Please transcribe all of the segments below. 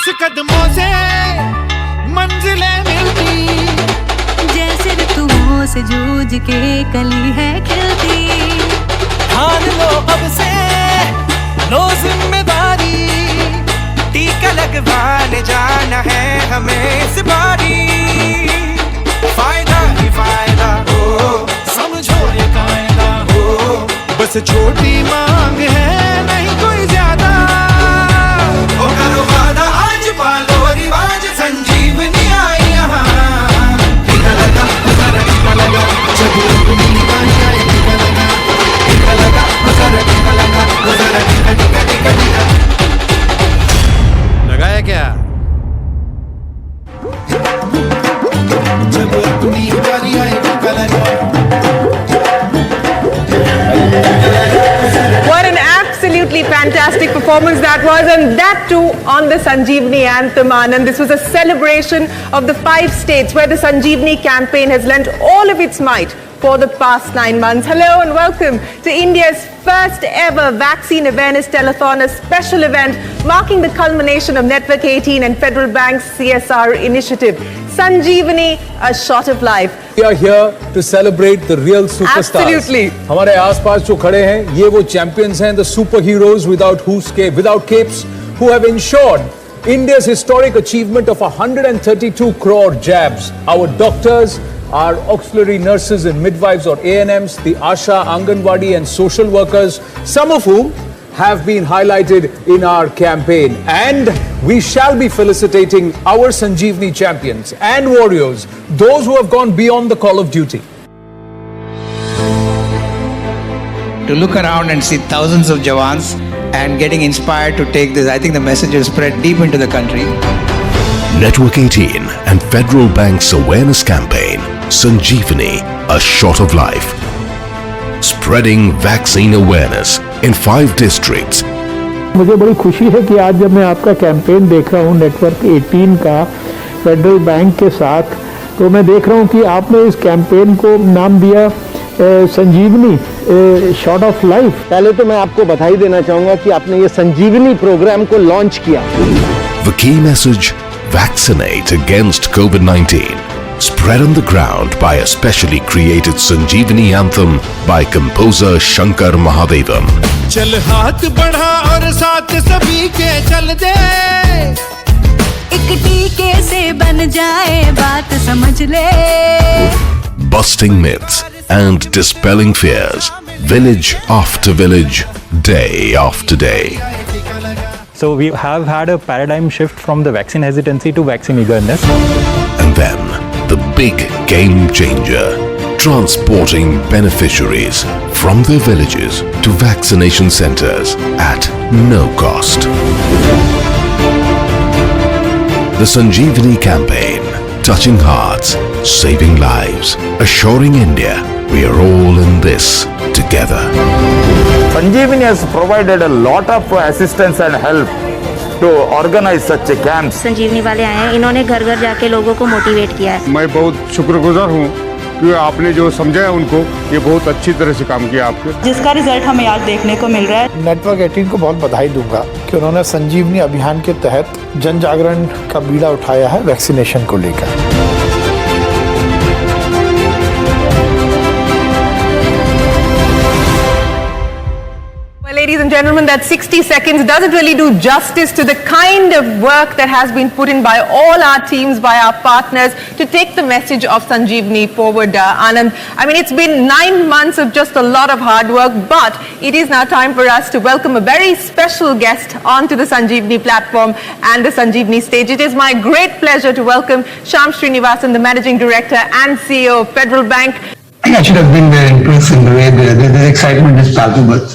जिस कदमों से मंजिलें मिलती, जैसे ऋतुओं से जूझ के कली है खिलती। ठान लो अब से लो जिम्मेदारी, टीका लगवाने जाना है हमें इस बारी। फायदा ही फायदा हो, समझो ये कायदा हो, बस छोटी मांग है नहीं कोई ज्यादा। ओ करो वादा आज पालो रिवाज, संजीवनी आई यहाँ। टीका लगा जरा टीका लगा, जब अपनी बारी आए टीका लगा, टीका लगा जरा टीका लगा, जरा टीका टीका टीका टीका। लगाया क्या? जब अपनी बारी आए टीका लगा। What an absolutely fantastic performance that was, and that too on the Sanjeevani anthem. And this was a celebration of the 5 states where the Sanjeevani campaign has lent all of its might for the past 9 months. Hello and welcome to India's first ever vaccine awareness telethon, a special event marking the culmination of Network 18 and Federal Bank's CSR initiative. Sanjeevani, a shot of life. We are here to celebrate the real superstars. Absolutely. हमारे आसपास जो खड़े हैं, ये वो champions हैं, the superheroes without capes, who have ensured India's historic achievement of 132 crore jabs. Our doctors, our auxiliary nurses and midwives or ANMs, the Asha, Anganwadi and social workers, some of whom have been highlighted in our campaign. And we shall be felicitating our Sanjeevani champions and warriors, those who have gone beyond the call of duty. To look around and see thousands of Jawans and getting inspired to take this, I think the message is spread deep into the country. Network 18 and Federal Bank's awareness campaign, Sanjeevani, a shot of life. Spreading vaccine awareness in 5 districts. मुझे बड़ी खुशी है कि आज जब मैं आपका campaign देख रहा हूँ नेटवर्क 18 का फेडरल बैंक के साथ, तो मैं देख रहा हूँ कि आपने इस कैंपेन को नाम दिया संजीवनी शॉट ऑफ लाइफ। पहले तो मैं आपको बधाई देना चाहूँगा कि आपने ये संजीवनी प्रोग्राम को लॉन्च किया। The key message: vaccinate against COVID-19. Spread on the ground by a specially created Sanjeevani anthem by composer Shankar Mahadevan. चल हाथ बढ़ा और साथ सभी के चल दे, एक टीके से बन जाए बात समझ ले। Busting myths and dispelling fears, village after village, day after day. So we have had a paradigm shift from the vaccine hesitancy to vaccine eagerness. And then the big game changer, transporting beneficiaries from their villages to vaccination centers at no cost. The Sanjeevani campaign, touching hearts, saving lives, assuring India we are all in this together. Sanjeevani has provided a lot of assistance and help to organize such a camps. संजीवनी वाले आए हैं, इन्होंने घर घर जाके लोगों को motivate किया है। मैं बहुत शुक्रगुजार हूँ कि आपने जो समझाया उनको, ये बहुत अच्छी तरह से काम किया आपके, जिसका रिजल्ट हमें आज देखने को मिल रहा है। नेटवर्क 18 को बहुत बधाई दूंगा कि उन्होंने संजीवनी अभियान के तहत जन जागरण का बीड़ा उठाया है वैक्सीनेशन को लेकर। Ladies and gentlemen, that 60 seconds doesn't really do justice to the kind of work that has been put in by all our teams, by our partners, to take the message of Sanjeevani forward, Anand. I mean, it's been 9 months of just a lot of hard work, but it is now time for us to welcome a very special guest onto the Sanjeevani platform and the Sanjeevani stage. It is my great pleasure to welcome Shyam Srinivasan, the Managing Director and CEO of Federal Bank. I should have been very impressed in the way the excitement is palpable.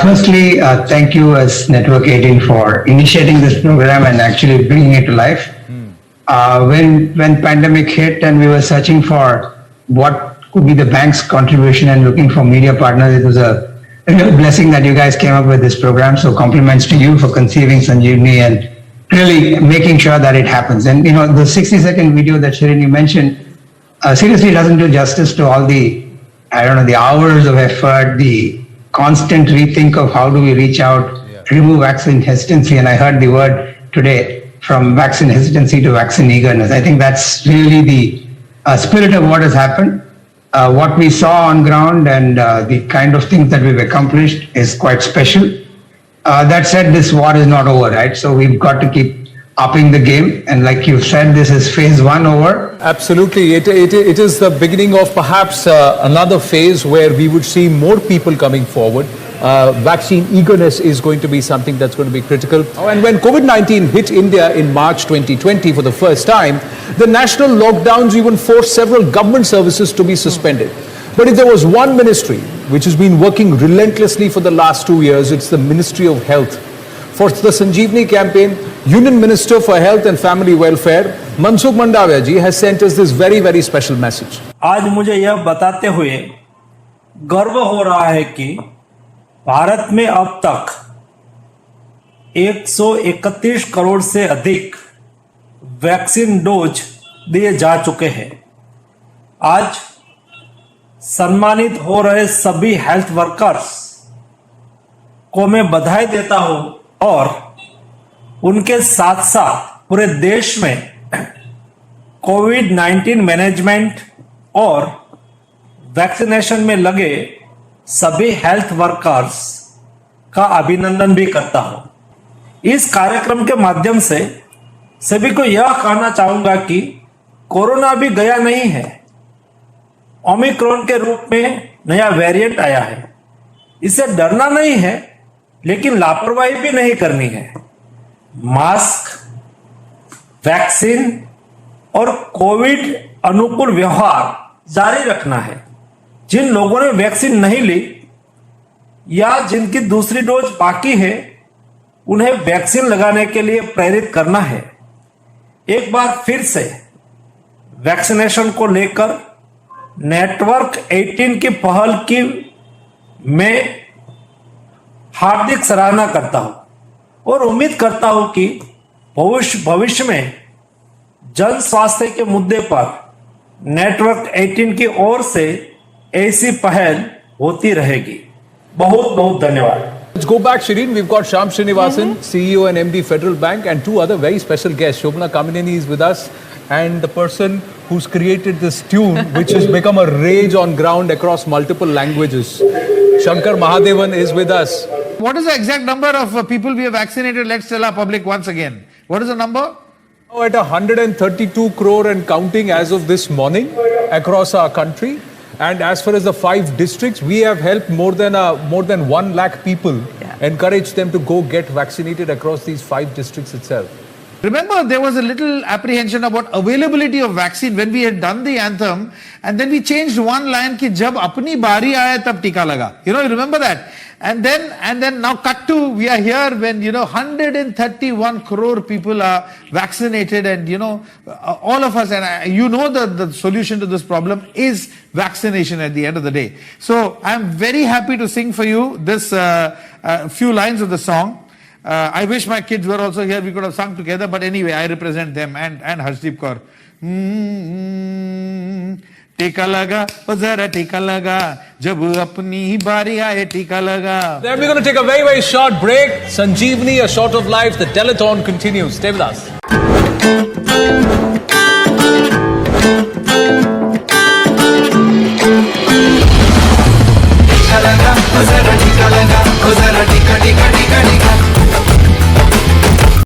Firstly, thank you as Network 18 for initiating this program and actually bringing it to life. When pandemic hit and we were searching for what could be the bank's contribution and looking for media partners, it was a real blessing that you guys came up with this program. So compliments to you for conceiving Sanjeevani and really making sure that it happens. And you know, the 60-second video that Shirin you mentioned seriously doesn't do justice to all the, the hours of effort, the constant rethink of how do we reach out, remove vaccine hesitancy. And I heard the word today, from vaccine hesitancy to vaccine eagerness. I think that's really the spirit of what has happened. What we saw on ground and the kind of things that we've accomplished is quite special. That said, this war is not over, right? So we've got to keep upping the game. And like you said, this is phase one over. Absolutely. It is the beginning of perhaps another phase where we would see more people coming forward. Vaccine eagerness is going to be something that's going to be critical. And when COVID-19 hit India in March 2020 for the first time, the national lockdowns even forced several government services to be suspended. But if there was one ministry which has been working relentlessly for the last 2 years, it's the Ministry of Health. For the Sanjeevani campaign, Union Minister for Health and Family Welfare, Mansukh Mandaviya ji, has sent us this very, very special message. आज मुझे यह बताते हुए गर्व हो रहा है कि भारत में अब तक 131 करोड़ से अधिक वैक्सीन डोज दिए जा चुके हैं। आज सम्मानित हो रहे सभी हेल्थ वर्कर्स को मैं बधाई देता हूं और उनके साथ साथ पूरे देश में कोविड-19 मैनेजमेंट और वैक्सीनेशन में लगे सभी हेल्थ वर्कर्स का अभिनंदन भी करता हूं। इस कार्यक्रम के माध्यम से सभी को यह कहना चाहूंगा कि कोरोना भी गया नहीं है। ओमिक्रॉन के रूप में नया वेरिएंट आया है। इससे डरना नहीं है, लेकिन लापरवाही भी नहीं करनी है। मास्क, वैक्सीन और कोविड अनुकूल व्यवहार जारी रखना है। जिन लोगों ने वैक्सीन नहीं ली या जिनकी दूसरी डोज बाकी है, उन्हें वैक्सीन लगाने के लिए प्रेरित करना है। एक बार फिर से वैक्सीनेशन को लेकर नेटवर्क 18 की पहल की मैं हार्दिक सराहना करता हूं और उम्मीद करता हूं कि भविष्य में जन स्वास्थ्य के मुद्दे पर नेटवर्क 18 की ओर से ऐसी पहल होती रहेगी। बहुत बहुत धन्यवाद। Let's go back, Shireen. We've got Shyam Srinivasan, CEO and MD Federal Bank, and two other very special guests. Shobana Kamineni is with us, and the person who's created this tune, which has become a rage on ground across multiple languages. Shankar Mahadevan is with us. What is the exact number of people we have vaccinated? Let's tell our public once again. What is the number? Now at 132 crore and counting as of this morning across our country. And as far as the 5 districts, we have helped more than 1 lakh people, encourage them to go get vaccinated across these 5 districts itself. Remember, there was a little apprehension about availability of vaccine when we had done the anthem, and then we changed one line ki jab apni bari aaya tab tika laga. You remember that? And then now cut to, we are here when 131 crore people are vaccinated, and all of us, and the solution to this problem is vaccination at the end of the day. So I'm very happy to sing for you this few lines of the song. I wish my kids were also here, we could have sung together, but anyway, I represent them and Harshdeep Kaur. टीका लगा ओ जरा टीका लगा जब अपनी बारी आए टीका लगा. Then we're going to take a very, very short break. Sanjeevani, a shot of life. The telethon continues. Stay with us.